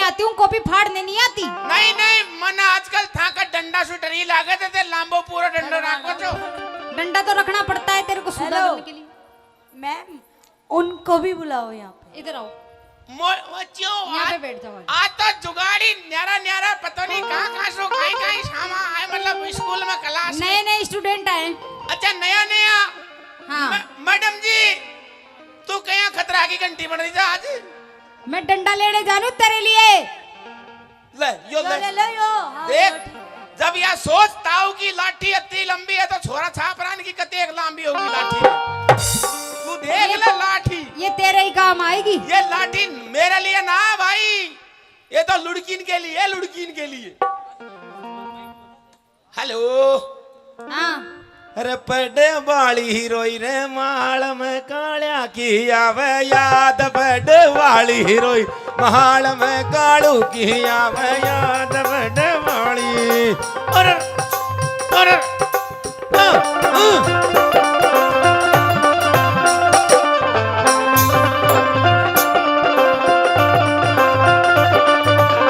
आती हूँ, कॉपी फाड़ने नहीं आती। नहीं नहीं मन आजकल था का डंडा सुटरी लागे थे लांबो पूरा डंडा रखो जो। डंडा तो रखना पड़ता है तेरे को सुधा करने के लिए। मैम उनको भी बुलाओ यहाँ पे। इधर आओ, यहाँ पे बैठ जाओ। आज तो जुगाड़ी न्यारा न्यारा पता नहीं कहाँ सो कहीं शामा आए मतलब स्कूल में क्लास नए नए स्टूडेंट आए। अच्छा नया नया। हाँ मैडम जी तू कहीं खतरा की घंटी बन रही था आज। मैं डंडा लेने जानू तेरे लिए। ले यो ले ले यो। हाँ, देख जब यह सोचता हूँ कि लाठी इतनी लंबी है तो छोरा छापरान की कती एक लंबी होगी लाठी। तू देख ले लाठी ये तेरे ही काम आएगी। ये लाठी मेरे लिए ना भाई, ये तो लुड़कीन के लिए, लुड़कीन के लिए। हेलो हाँ अरे पड़े वाली हीरोइन माल में कालिया की आवे याद। पड़े वाली हीरोइन माल में कालू की आवे याद। पड़े वाली अरे अरे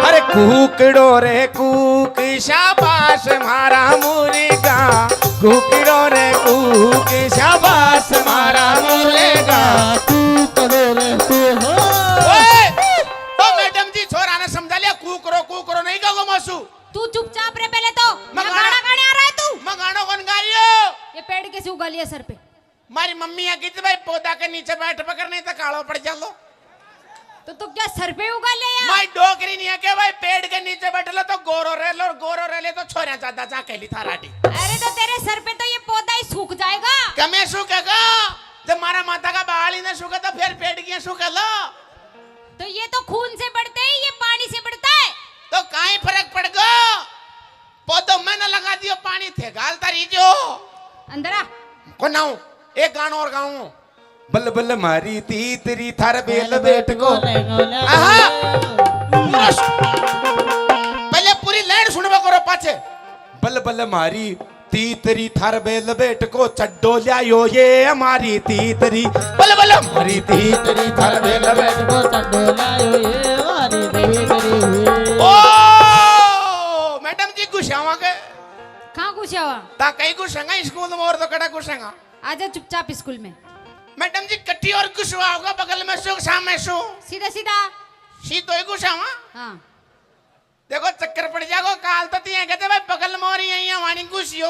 अरे कूकड़ो रे कूक शाबाश मारा मुर्गा। कूकड़ो रे कूक शाबाश मारा मुर्गा। कूकड़ो रे ओए ओ मैडम जी छोरा ने समझा लिया कुकरो नहीं कहो मासू। तू चुपचाप रे पहले तो। मैं गाना गाने आ रहा है तू। मैं गाना कौन गा रही हो? ये पेड़ कैसे उगा लिया सर पे? मारी मम्मी है कित भाई पौधा के नीचे बैठ पकड़ नहीं तो कालो पड़ जालो। तो तू क्या सर पे उगा लिया? माई डोकरी नहीं है के भाई पेड़ के नीचे बैठ लो तो गोरो रह ले तो छोरा चाहता जा कहली था राटी। अरे तो तेरे सर पे तो ये पौधा ही सूख जाएगा। कमे सूखेगा जब मारा माता का बाल ही ना सूखा तो फिर पेड़ की सूखा लो। तो ये तो खून से बढ़ते हैं, ये पानी से बढ़ता है। तो काई फर्क पड़ गो? पौधों में न लगा दियो पानी थे गालता रही जो। अंदर आ। को नाऊ एक गाना और गाऊं। बल बल मारी तीतरी थार बेल बेट को। पहले पूरी लाइन सुनवा करो पाछे। बल बल मारी तीतरी थार बेल बेट को चड्डो लियायो ये हमारी तीतरी। बल बल मारी तीतरी थार बेल बेट को चड्डो लियायो ये हमारी तीतरी। ओ मैडम जी गुस्सावा के कहाँ गुस्सा हुआ? ता कहीं गुस्सागा स्कूल में और तो कड़ा गुस्सागा। आजा चुपचाप स्कूल में। मैडम जी कट्टी और गुस्सा होगा बगल में सो सामने सो सीधा सीधा। तो ही गुस्सावा। हाँ देखो चक्कर पड़ जाएगा काल तो तिया कहते भाई बगल में और यही हमारी गुस्सियो।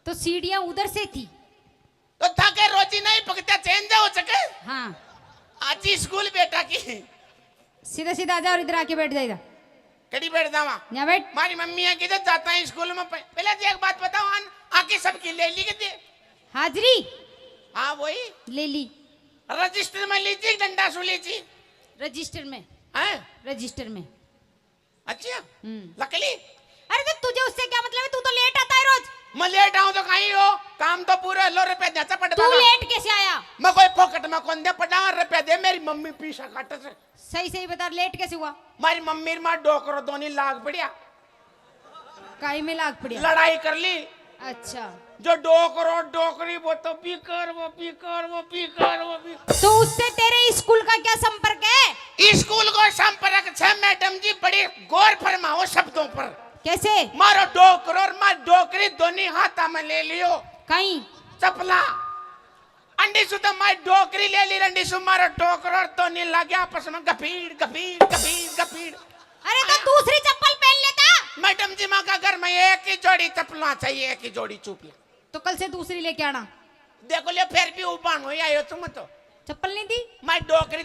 तो सीढ़ियाँ उधर से थी। तो था के रोजी नहीं पकता चेंज हो सके। हाँ आज ही स्कूल बेटा की सीधा सीधा आजा और इधर आके बैठ जाएगा। कड़ी बैठ जावा। यहाँ बैठ। हमारी मम्मी है किधर जाता है स्कूल में पहले एक बात बताओ आके सबकी ले ली के हाजिरी हाँ वही ले ली। रजिस्टर में लीजिए डंडा सु लीजिए रजिस्टर में। हैं रजिस्टर में। अच्छा लकली। अरे तो तुझे उससे क्या मतलब है? तू तो लेट आता है रोज। मैं लेट आऊं तो कहीं हो काम तो पूरा लो रुपया देता पड़ तू लेट कैसे आया? मैं कोई पॉकेट में कौन दे पड़ा रुपया दे मेरी मम्मी पीछा काटे से। सही सही बता, लेट कैसे हुआ? मारी मम्मी मार डोकरो दोनी लाग पड़िया काई में लाग पड़ी? लड़ाई कर ली। अच्छा जो डोकरो डोकरी वो तो पीकर वो पीकर वो पीकर वो पीकर। तो उससे तेरे स्कूल का क्या संपर्क है? स्कूल को संपर्क है मैडम जी बड़ी गौर फरमाओ शब्दों पर। कैसे? मारो डोकरो और मार डोकरी दोनी हाथा में ले लियो कहीं चपला अंडी सु तो मार डोकरी ले ली रंडी सु मारो डोकरो और दोनी लगे आपस में गफीर गफीर गफीर गफीर। अरे तो दूसरी चप्पल पहन लेता। मैडम जी माँ का घर में एक ही जोड़ी चप्पल चाहिए, एक ही जोड़ी चुपला। तो कल से दूसरी लेके आना। देखो ले फिर भी उबान हो आयो तुम तो चप्पल नहीं दी? मैं डोकरी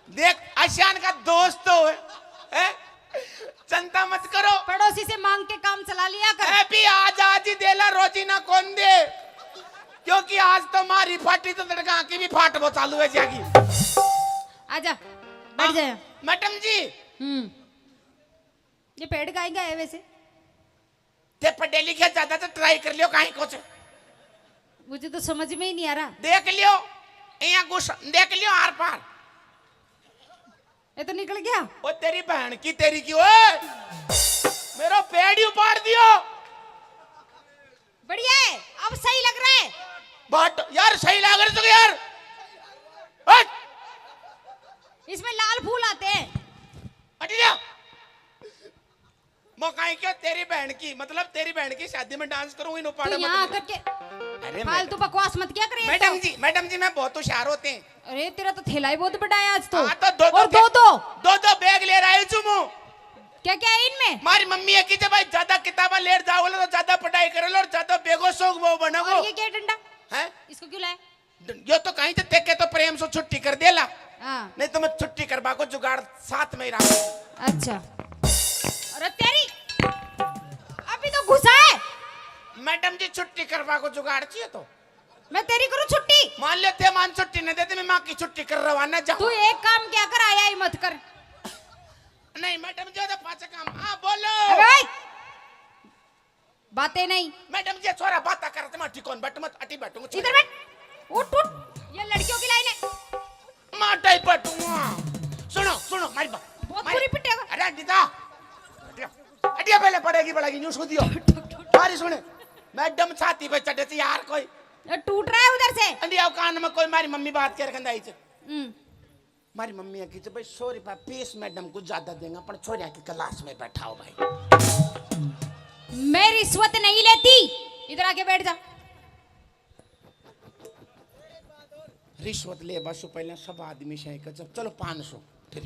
देख आशान का दोस्त हो है? चिंता मत करो। पड़ोसी से मांग के काम चला लिया कर। भी आज ही देला रोजी ना कौन दे क्योंकि आज तो मारी फाटी तो लड़का की भी फाट वो चालू है जागी। आजा बैठ जाए। मैडम जी ये पेड़ का ही है वैसे। ते पढ़े लिखे ज्यादा तो ट्राई कर लियो कहीं कुछ। मुझे तो समझ में ही नहीं आ रहा। देख लियो यहाँ घुस देख लियो आर पार। ये तो निकल गया। वो तेरी बहन की तेरी की ओए मेरा पेड़ ही उपाड़ दियो। बढ़िया है, अब सही लग रहा है। बट यार सही लग रहा है तो यार हट इसमें लाल फूल आते हैं। हटी जा। मौकाई क्या तेरी बहन की, मतलब तेरी बहन की शादी में डांस करूं इन तू उपाड़ा यहाँ मत। आकर के अरे फालतू बकवास मत क्या करे। मैडम जी मैं बहुत होशियार होते हैं। अरे तेरा तो थैला ही बहुत बड़ा है आज तो। हाँ, तो दो और दो बैग ले रहा है चुमू। क्या क्या है इनमें? मारी मम्मी है कि जब भाई ज्यादा किताबा लेट जाओगे तो ज्यादा पढ़ाई करोगे और ज्यादा बेगो शौक वो बनोगे। और ये क्या डंडा हैं? इसको क्यों लाए? यो तो कहीं से देख के तो प्रेम से छुट्टी कर देला, हाँ नहीं तो मैं छुट्टी करवा को जुगाड़ साथ में ही रहा। अच्छा। अरे तेरी अभी तो घुसा है। मैडम जी छुट्टी करवा को जुगाड़ चाहिए तो मैं तेरी करूँ छुट्टी? मान लेते मान छुट्टी नहीं देते, मैं माँ की छुट्टी कर रवाना तू जाऊँ। एक काम क्या कर, आया ही मत कर। नहीं मैडम जी तो पांच काम। हाँ बोलो। अबे बातें नहीं। मैडम जी छोरा बात करते मैं कौन बट मत अटी बैठूंगा। इधर बैठ, उठ उठ। ये लड़कियों की लाइन है। माटा ही पटूंगा। सुनो मारी बात बहुत बुरी पिटेगा। अरे अड्डीता अड्डिया पहले पड़ेगी न्यूज को दियो। मारी सुने मैडम छाती पे चढ़े थे यार कोई ये टूट रहा है उधर से। अंडिया कान में कोई मारी मम्मी बात कर रखंदा आई मारी मम्मी है कि भाई 100 रुपया फीस मैडम को ज्यादा देंगे पर छोरिया की क्लास में बैठाओ भाई। मैं रिश्वत नहीं लेती। इधर आके बैठ जा। रिश्वत ले बस पहले सब आदमी से चलो 500 फिर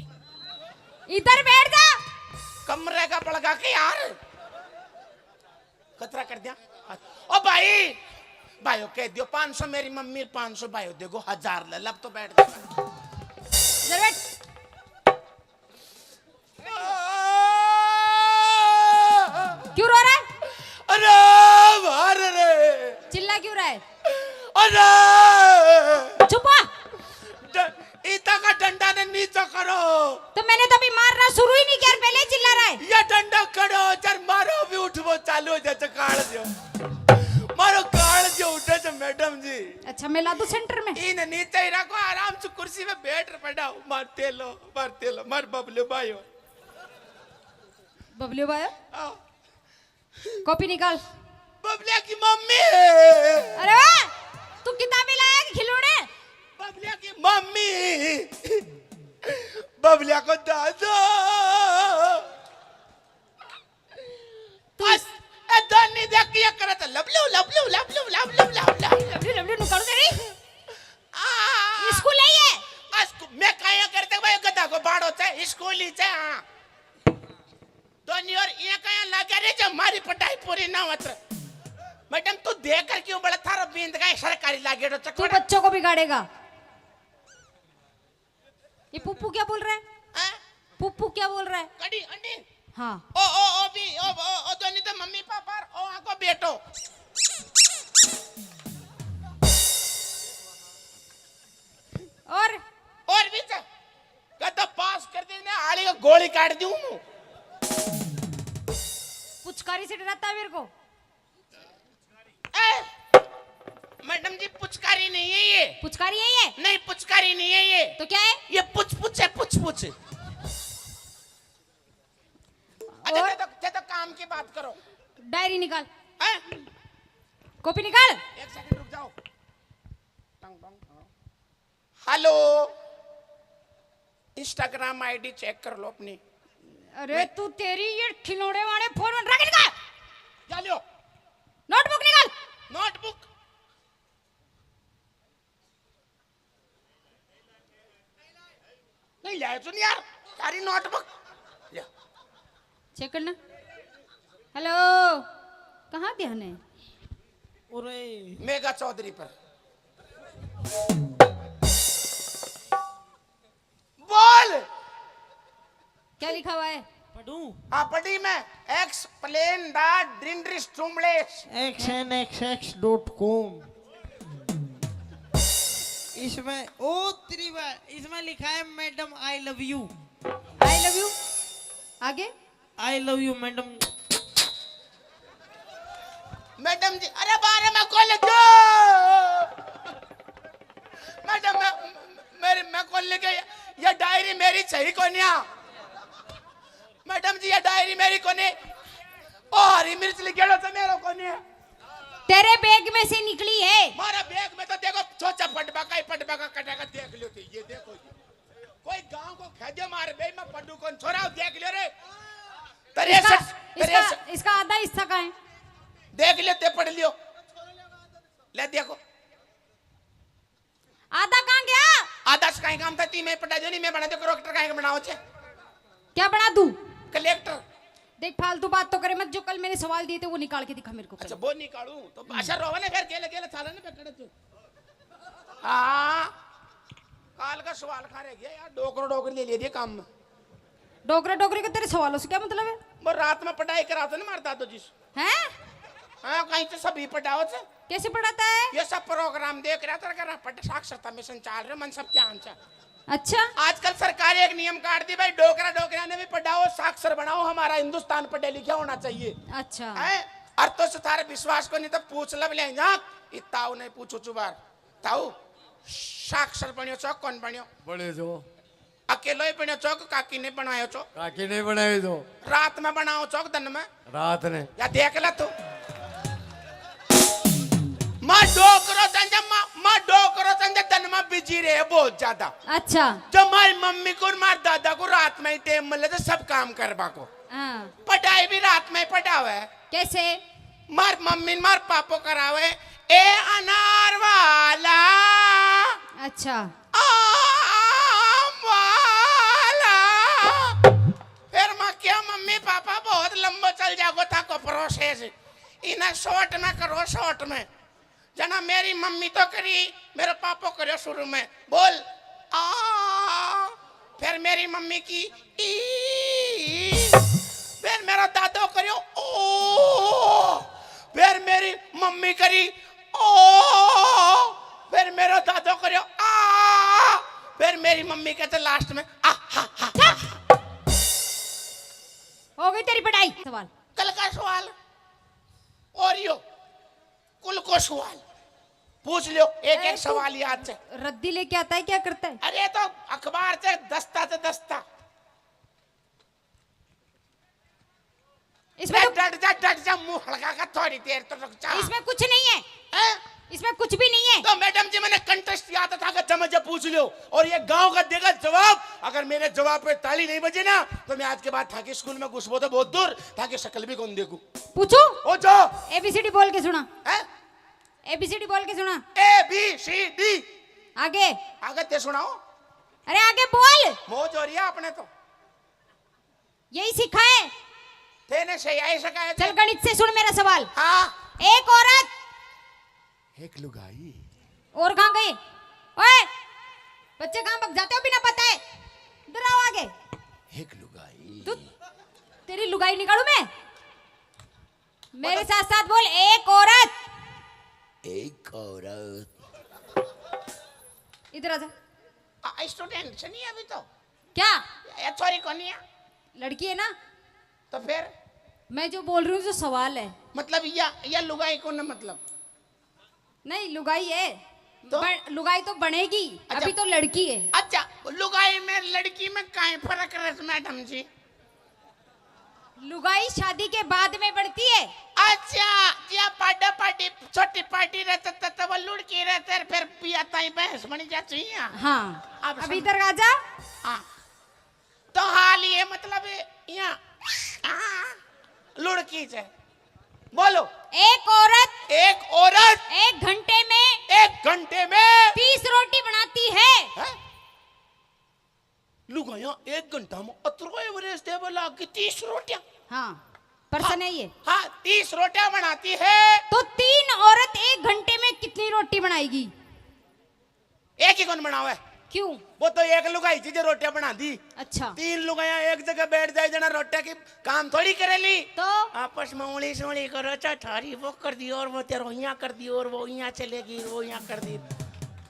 इधर बैठ जा। कमरे का पड़गा के यार कतरा कर दिया। ओ भाई भाइयों कह दियो 500 मेरी मम्मी 500 भाइयों देखो 1000 ले लब तो बैठ जा। इधर बैठ। क्यों रो रहा है? अरे बाहर रे चिल्ला क्यों रहा है? अरे चुप हो। इतना का डंडा ने नीचे करो। तो मैंने तो अभी मारना शुरू ही नहीं किया, पहले ही चिल्ला रहा है। ये डंडा करो जर मारो भी उठवो चालू हो जाए काढ़ दियो मारो काढ़ दियो उठे से मैडम जी। अच्छा मैं ला दूं सेंटर में? इन नीचे ही रखो आराम से कुर्सी पे बैठ पड़ाओ। मारते लो मार बबलू भाइयों। बबलू भाई कॉपी निकाल। बबलिया की मम्मी। अरे वाह! तू किताबें लाया कि खिलौने? बबलिया की मम्मी बबलिया को दादा बस ए दानी देख के करत लबलू लवली निकाल दे रही। स्कूल है ये। मैं काया करते भाई गधा को बाड़ो छे स्कूल ही छे। हां दोनी और ये काया लगा रे जो मारी पढ़ाई पूरी ना होत। मैडम तू देख कर क्यों बड़ा थारा बिंद का सरकारी लागे तो तू बच्चों को बिगाड़ेगा। ये पुप्पू क्या बोल रहा है? हैं पुप्पू क्या बोल रहा है? कड़ी अंडी। हाँ ओ भी ओ दोनी तो मम्मी पापा ओ आको बेटो। और भी कहता पास कर देने आली को गोली काट दूं। पुचकारी से डराता है मेरे को। मैडम जी पुचकारी नहीं है ये। पुचकारी है ये? नहीं पुचकारी नहीं है ये। तो क्या है? ये पुच है पुच। अच्छा तो काम की बात करो। डायरी निकाल। हैं? कॉपी निकाल। एक सेकंड रुक जाओ। हेलो इंस्टाग्राम आईडी चेक कर लो अपनी। अरे तू तेरी ये खिलौने वाले फोन में रख निकाल। क्या लियो? नोटबुक निकाल। नोटबुक नहीं लाए सुन यार सारी नोटबुक चेक करना। हेलो कहाँ ध्यान है? मेगा चौधरी पर बोल क्या लिखा हुआ है? पढ़ूं? हाँ पढ़ी मैं। एक्सप्लेन द ड्रिंड्रिस टूमलेस xnxx.com इसमें इसमें लिखा है madam I love you. I love you. आगे I love you madam. Madam जी अरे बारे में खोल दो मैडम मैं खोल लेके ये डायरी मेरी सही कोनिया। मैडम जी ये डायरी मेरी कोनी ओ हरी मिर्च लिखेलो तो मेरा कोनी। तेरे बैग में से निकली है। मारा बैग में तो देखो छोचा पटबा का कटेगा देख लो तो छजे मार बे मैं पड्डू कौन छोरा देख लियो रे इसका आधा हिस्सा का है। देख लियो ते पढ़ लियो ले देखो आधा कहाँ गया? आदर्श काहे काम था ती मैं पढ़ा जो नहीं मैं बना दे कलेक्टर काहे बनाओ छे क्या बना दूं? कलेक्टर। देख फालतू बात तो करे मत, जो कल मैंने सवाल दिए थे वो निकाल के दिखा मेरे को। अच्छा वो निकालू तो अच्छा रोवा ने फिर गेले गेले साला ने पकड़ तू हां काल का सवाल खा रह गया यार डोकर ले लिए काम में। डोगरे का तेरे सवालों से क्या मतलब है? वो रात में पढ़ाई कराते ना मारता तो जिस हैं? हाँ कहीं तो सभी पढ़ाओ से कैसे पढ़ाता है? ये सब प्रोग्राम देख रहा था कर पढ़ साक्षरता मिशन चल रहे मन सब क्या आंचा। अच्छा आजकल सरकार एक नियम काट दी भाई डोकरा ने भी पढ़ाओ साक्षर बनाओ हमारा हिंदुस्तान पढ़े लिखे होना चाहिए। अच्छा है और तो से थारे विश्वास को नहीं तो पूछ लब ले जा इताऊ नहीं पूछो चुबार ताऊ साक्षर बनियो चौक कौन बनियो बड़े जो अकेलो ही बनियो चौक काकी ने बनायो चौक काकी ने बनाए दो रात में बनाओ चौक दिन में रात ने या देख ला तू माँ डोकरो संजय दिन में बिजी रहे बहुत ज्यादा। अच्छा जो मारी मम्मी को मार दादा को रात में ही टाइम मिले तो सब काम करवा को हाँ। पढ़ाई भी रात में पढ़ावे कैसे? मार मम्मी मार पापो करावे ए अनार वाला अच्छा आम वाला फिर माँ क्या मम्मी पापा बहुत लंबा चल जाओगे था को प्रोसेस इन्हें शॉर्ट में करो शॉर्ट में जना मेरी मम्मी तो करी मेरे पापा करो शुरू में बोल आ फिर मेरी मम्मी की ई फिर मेरा दादो करियो ओ फिर मेरी मम्मी करी ओ फिर मेरा दादो करियो आ फिर मेरी मम्मी कहते लास्ट में आ हा हा हो गई तेरी पढ़ाई। सवाल कल का सवाल और यो कुल को सवाल पूछ लो एक एक सवाल याद से। रद्दी लेके आता है क्या करता है? अरे तो अखबार से दस्ता इसमें तो, डट जा मुंह हल्का का थोड़ी देर तो रुक जा। इसमें कुछ नहीं है हैं? इसमें कुछ भी नहीं है। तो मैडम जी मैंने कंटेस्ट याद था कि जब मुझे पूछ लो और ये गांव का देगा जवाब अगर मेरे जवाब पे ताली नहीं बजे ना तो मैं आज के बाद था कि स्कूल में घुसबो तो बहुत दूर ताकि शक्ल भी कौन देखूं। पूछो ओ जो एबीसीडी बोल के सुना। हैं एबीसीडी बोल के सुना। ए बी सी डी आगे आगे ते सुनाओ। अरे आगे बोल। मौज हो रही है आपने तो यही सीखा है। तेने सही आई सका चल गणित से सुन मेरा सवाल। हाँ एक औरत एक लुगाई और कहाँ गई? ओए बच्चे कहाँ भग जाते हो बिना पता है? इधर आओ आगे। एक लुगाई तू तेरी लुगाई निकालू मैं? मेरे साथ साथ बोल एक औरत। एक औरत इधर आजा। स्टूडेंट से नहीं है अभी तो क्या सॉरी कौन है लड़की है ना? तो फिर मैं जो बोल रही हूँ जो सवाल है मतलब या लुगाई कौन है मतलब नहीं लुगाई है तो? लुगाई तो बनेगी। अच्छा। अभी तो लड़की है। अच्छा लुगाई में लड़की में काहे फर्क है मैडम जी? लुगाई शादी के बाद में बढ़ती है। अच्छा या पार्टी छोटी पार्टी रहते तब लुड़की रहते फिर पिया ताई भैंस बनी जाती है। हाँ अब अभी इधर आजा। हाँ तो हाल ये मतलब यहाँ लुड़की से बोलो। एक औरत एक घंटे में 30 रोटी बनाती है। लुगाया एक घंटा में अतरो एवरेज दे बोला कि 30 रोटियां। हाँ पर्सन है ये। हाँ 30 रोटियां बनाती है तो 3 औरत एक घंटे में कितनी रोटी बनाएगी? एक ही कौन बनावे? क्यों? वो तो एक लुगाई चीजें रोटियां बना दी। अच्छा 3 लुगाया एक जगह बैठ जाए जना रोटियां की काम थोड़ी करेली। तो आपस में उंगली से उंगली करो थारी वो कर दी और वो तेरे यहाँ कर दी और वो यहाँ चलेगी वो यहाँ कर दी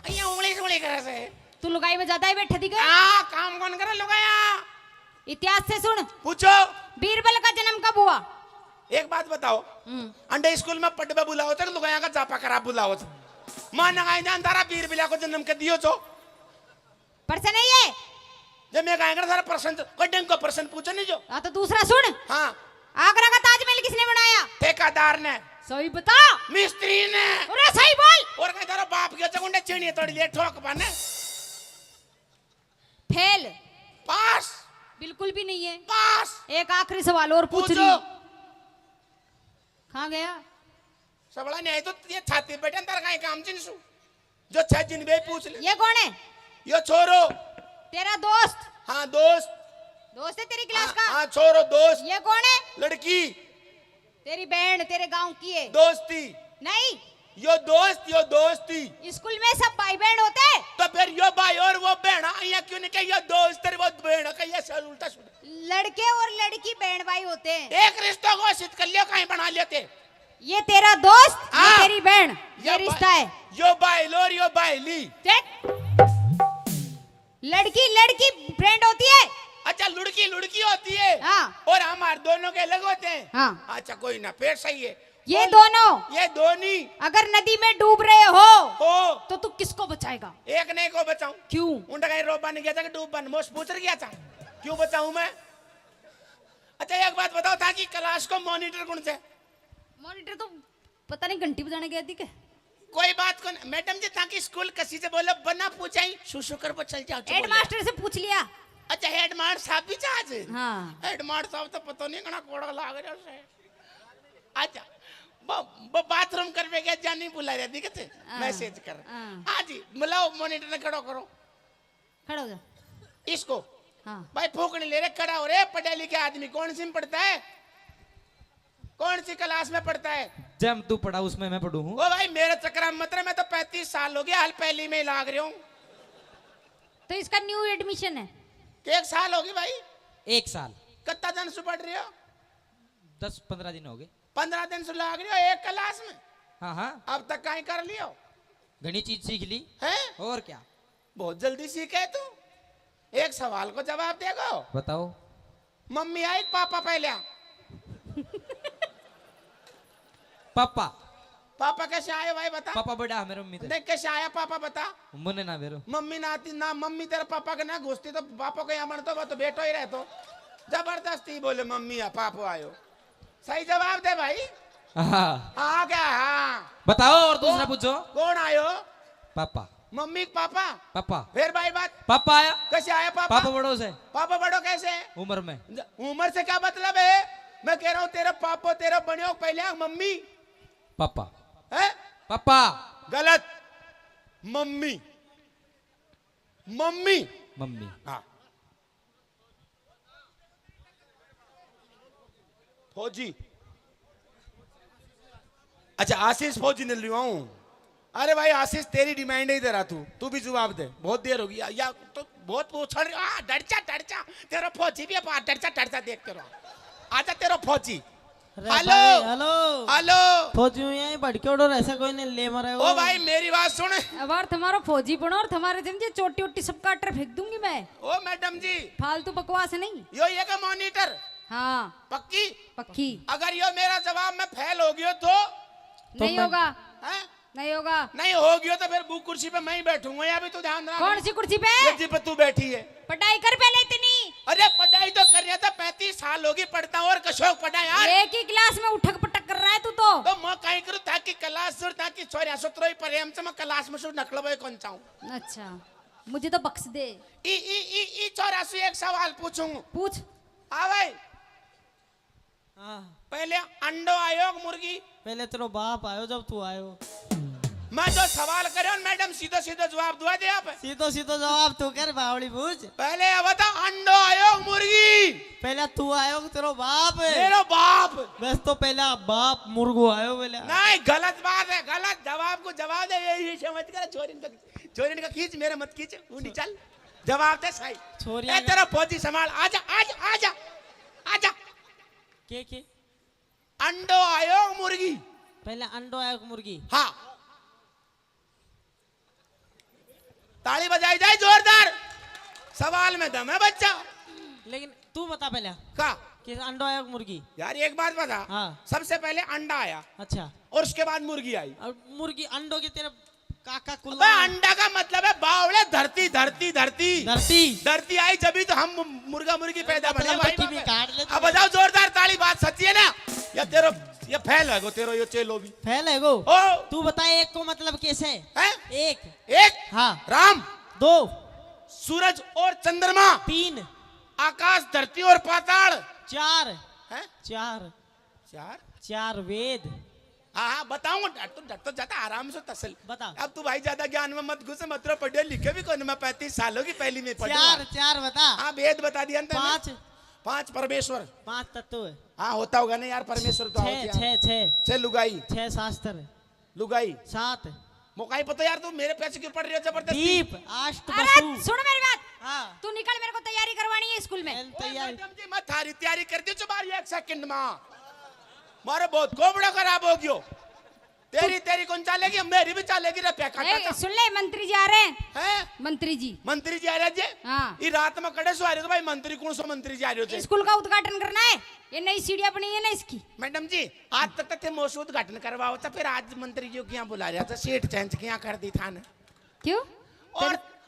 यहाँ उंगली से उंगली करे से। तू लुगाई में ज्यादा ही बैठा दिखा। काम कौन करे लुगाया? इतिहास से सुन। पूछो। बीरबल का जन्म कब हुआ? एक बात बताओ अंडे स्कूल में पढ़वे बुलाओ तो लुगाया का जापा करा बुलाओ तो मां नगाई जान तारा बीरबल को जन्म के दियो तो पर्सन है ये। जब मैं गायकर सारा प्रश्न कटिंग को प्रश्न पूछो नहीं जो। हाँ तो दूसरा सुन। हाँ आगरा का ताजमहल किसने बनाया? ठेकेदार ने। सही बता। मिस्त्री ने। अरे सही बोल। और कहीं तारा बाप के चकुंडे चीनी तोड़ लिए ठोक पाने। फेल। पास बिल्कुल भी नहीं है। पास। एक आखिरी सवाल और पूछ रही पूछो। हूँ। कहाँ गया? सबड़ा नहीं तो ये छाती बेटे अंदर कहीं काम जिनसु जो 6 दिन बे पूछ ले। ये कौन है? यो छोरो। तेरा दोस्त? हाँ दोस्त। दोस्त है तेरी क्लास का? हाँ छोरो दोस्त। ये कौन है? लड़की। तेरी बहन तेरे गांव की है? दोस्ती। नहीं, यो दोस्ती। स्कूल में सब भाई बहन होते हैं। तो फिर यो भाई और वो बहन यहाँ क्यों नहीं कही यो दोस्त तेरी वो बहन कही ऐसा उल्टा सुल्टा। लड़के और लड़की बहन भाई होते हैं। एक रिश्ता घोषित कर लियो कहीं बना लेते। ये तेरा दोस्त, ये हाँ। तेरी बहन, ये रिश्ता है। यो बाइल और यो बाइली। लड़की लड़की फ्रेंड होती है। अच्छा लड़की होती है। हाँ। और हमारे दोनों के अलग होते हैं। हाँ। अच्छा कोई ना फिर सही है। ये दोनों ये दोनी अगर नदी में डूब रहे हो हो तो तू किसको बचाएगा? एक ने को बचाऊं। क्यों? उनका कहीं रोबा नहीं गया था कि डूब बन मोश पूछ गया था क्यों बचाऊं मैं। अच्छा एक बात बताओ था कि क्लास को मॉनिटर कौन से? मॉनिटर तो पता नहीं घंटी बजाने गया थी क्या? कोई बात कौन मैडम जी ताकि स्कूल कसी से बोलो बना पूछाई सुसु कर वो चल जाओ। हेड मास्टर से पूछ लिया। अच्छा हेड मास्टर साहब भी चाहते? हाँ। हेड मास्टर साहब तो पता नहीं कना कोड़ा लाग रहा है। अच्छा वो बाथरूम करवे गया जानी बुला रही थी कहते मैसेज कर। हाँ जी बुलाओ मॉनिटर ने खड़ो करो। खड़ा हो जा। इसको हाँ। भाई फूकने ले रे खड़ा हो रे पढ़े लिखे आदमी कौन सी में पढ़ता है? कौन सी क्लास में पढ़ता है? जब तू पढ़ा उसमें मैं पढ़ू हूँ। ओ भाई मेरा चक्कर मत रहा मैं तो 35 साल हो गया हाल पहली में ही लाग रहा हूँ। तो इसका न्यू एडमिशन है। 1 साल होगी भाई। 1 साल। कितना दिन से पढ़ रही हो? 10-15 दिन हो गए। 15 दिन से लाग रही हो एक क्लास में? हाँ हाँ अब तक कहीं कर लियो घनी चीज सीख ली है? और क्या। बहुत जल्दी सीखे तू। एक सवाल को जवाब देगो। बताओ। मम्मी आई पापा पहले? पापा। पापा कैसे आए भाई बता। पापा बड़ा है मेरे मम्मी थे। नहीं कैसे आया पापा बता। मुन्ने ना मेरे। मम्मी ना आती ना मम्मी तेरे पापा के ना घुसती तो पापा को यहाँ बनता वो तो बेटो ही रहतो। जबरदस्ती बोले मम्मी या पापा आयो। सही जवाब दे भाई। हाँ हाँ क्या? हाँ बताओ और दूसरा पूछो। कौन आयो? पापा। Mummy papa? पापा। फिर भाई बात पापा आया। कैसे आया पापा? पापा बड़ों से। पापा बड़ो कैसे? उम्र में। उम्र से क्या मतलब है? मैं कह रहा हूँ तेरा पापा तेरा बनियो पहले मम्मी पापा। है? पापा। गलत। Mummy mummy. मम्मी। हाँ फौजी। अच्छा आशीष फौजी ने लिया हूं। अरे भाई आशीष तेरी डिमांड ही दे रहा तू भी जवाब दे। बहुत देर होगी या तो बहुत पूछ डरचा तेरा फौजी भी डरचा देखते रहो। आजा तेरा फौजी। हेलो हेलो हेलो फौजियों यहीं भड़के उड़ो ऐसा कोई नहीं ले मरे ओ भाई मेरी बात सुन। अब और तुम्हारा फौजी बनो और तुम्हारे दिन जे चोटी ओटी सब काट फेंक दूंगी मैं। ओ मैडम जी फालतू बकवास नहीं। यो ये का मॉनिटर हाँ पक्की? पक्की। अगर यो मेरा जवाब में फेल हो गयो तो नहीं होगा। हैं? नहीं होगा। नहीं हो गया तो फिर बुक कुर्सी पे मैं ही बैठूंगा। यहाँ भी तू ध्यान रख। कौन सी कुर्सी पे? ये जी पे तू बैठी है। पढ़ाई कर पहले इतनी। अरे पढ़ाई तो कर रहा था 35 साल होगी पढ़ता हूँ और कशो पढ़ा यार। एक ही क्लास में उठक पटक कर रहा है तू तो। तो मैं कहीं करूँ ताकि क्लास सुर ताकि छोरिया सुतरो ही प्रेम से मैं क्लास में सुर नकल भाई कौन चाहूँ। अच्छा मुझे तो बख्श दे। ई 84 एक सवाल पूछूंगा। पूछ। हाँ भाई हाँ पहले अंडो आयोग मुर्गी? पहले तेरो बाप आयो जब तू आयो। मैं जो सवाल करे मैडम सीधो सीधो जवाब दुआ दे आप। सीधो सीधो जवाब तू कर बावड़ी पूछ। पहले ये बता अंडो आयोग मुर्गी? पहले तू आयो कि तेरो बाप है? मेरा बाप। बस तो पहला बाप मुर्गो आयो पहले। नहीं गलत बात है। गलत जवाब को जवाब दे यही समझ कर छोरी का खींच मेरे मत खींच ऊनी चल जवाब दे सही। छोरिया तेरा फौजी संभाल आजा आजा आजा आजा। के अंडो आयोग मुर्गी? पहले अंडो आयो मुर्गी। हाँ ताली बजाई जाए जोरदार। सवाल में दम है बच्चा। लेकिन तू बता पहले का कि अंडो आयो मुर्गी। यार एक बात बता। हाँ। सबसे पहले अंडा आया अच्छा और उसके बाद मुर्गी आई। और मुर्गी अंडों की तेरे काका अबे कुल्ला अंडा का मतलब है बावले धरती धरती धरती धरती धरती आई जब तो हम मुर्गा मुर्गी पैदा बने मतलब भाई बच्ची भी काट ले। अब बजाओ जोरदार ताली। बात सच्ची है ना? या तेरो ये फैल है गो तेरो ये चेलो भी फैल है गो। ओ तू बता एक को मतलब कैसे है? एक एक हाँ राम 2 सूरज और चंद्रमा 3 आकाश धरती और पाताल चार है चार चार। चार वेद। हाँ हाँ बताऊंगा, डर तो जाता आराम से तसल। बता। अब तू भाई ज्यादा ज्ञान में मत घुस, मतलब पढ़े लिखे भी कौन, मैं 35 सालों की पहली में पढ़ा। चार चार बता। हाँ वेद बता दिया ना तूने। पांच। पांच परमेश्वर। पांच तत्व। हाँ होता होगा ना यार, परमेश्वर तो छह होती है। छह छह छह लुगाई। छह शास्त्र। लुगाई सात मोकाई पता यार, तू मेरे पैसे क्यों पढ़ रही हो जबरदस्ती? दीप अष्ट अरे वसु। सुन मेरी बात, हाँ तू निकल, मेरे को तैयारी करवानी है स्कूल में। तैयार। मैडम जी मैं थारी तैयारी कर दी तुम्हारी 1 सेकंड में, मारे बहुत गोबड़ा खराब हो गयो। तेरी कौन चालेगी, मेरी भी चालेगी रे पैका। ए, सुन ले, मंत्री जी आ रहे हैं। हैं मंत्री जी मंत्री जी आ रहे जी। हाँ। ये रात में कड़े सो आ रहे हो भाई, मंत्री कौन सो मंत्री जी आ रहे हो? स्कूल का उद्घाटन करना है, ये नई सीढ़ियां बनी है ना इसकी। मैडम जी आज तक थे मोसू उद्घाटन करवाओ था, फिर आज मंत्री जी को क्या बुला रहा था, सीट चेंज क्या कर दी था ना। क्यों?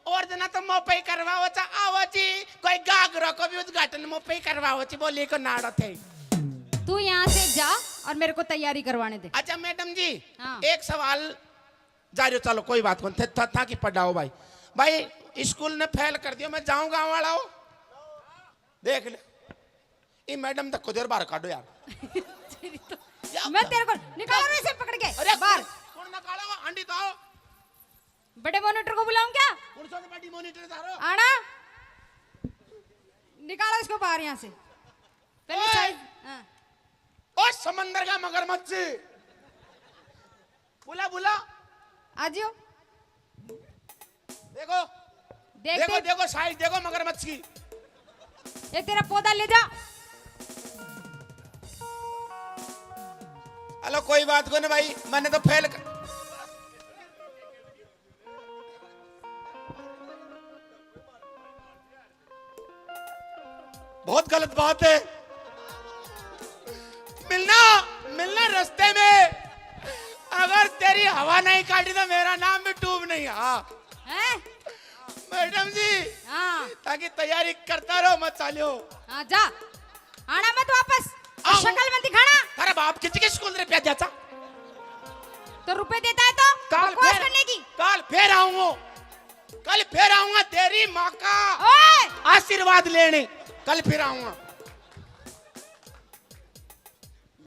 और जना तो मोपे ही करवाओ था, आओ जी कोई गागरो को भी उद्घाटन मोपे ही करवाओ छी, बोले को नाड़ो थे। तू यहाँ से जा और मेरे को तैयारी करवाने दे। अच्छा मैडम जी हाँ। एक सवाल जारी, चलो कोई बात नहीं, था कि पढ़ाओ भाई। भाई स्कूल ने फेल कर दिया, मैं जाऊं गाँव वाला हो देख ले, ये मैडम तक को देर बाहर काटो यार। मैं तेरे को निकालो ना इसे पकड़ के अरे बाहर। कौन निकालो, अंडी तो आओ। बड़े मॉनिटर को बुलाऊं क्या? कौन सा बड़ी मॉनिटर थारो? आना, निकालो इसको बाहर यहाँ से पहले ओए! साइज। हाँ। ओ समंदर का मगरमच्छ, बुला बुला। आ जाओ, देखो देख देखो देख। देखो साइज देखो मगरमच्छ की। ये तेरा पौधा ले जा। हेलो कोई बात को ना भाई, मैंने तो फेल कर... बहुत गलत बात है, मिलना रास्ते में, अगर तेरी हवा नहीं काटी तो मेरा नाम भी टूब नहीं। हाँ हैं? मैडम जी हाँ ताकि तैयारी करता रहो, मत चालियो। हाँ जा, आना मत वापस, और आओ। शक्ल मत दिखाना। अरे बाप किसी स्कूल रे पे जाता, तो रुपए देता है तो काल बकवास फिर करने की। काल फिर आऊंगा, कल फिर आऊंगा तेरी माँ का ओए! आशीर्वाद लेने, कल फिर आऊंगा।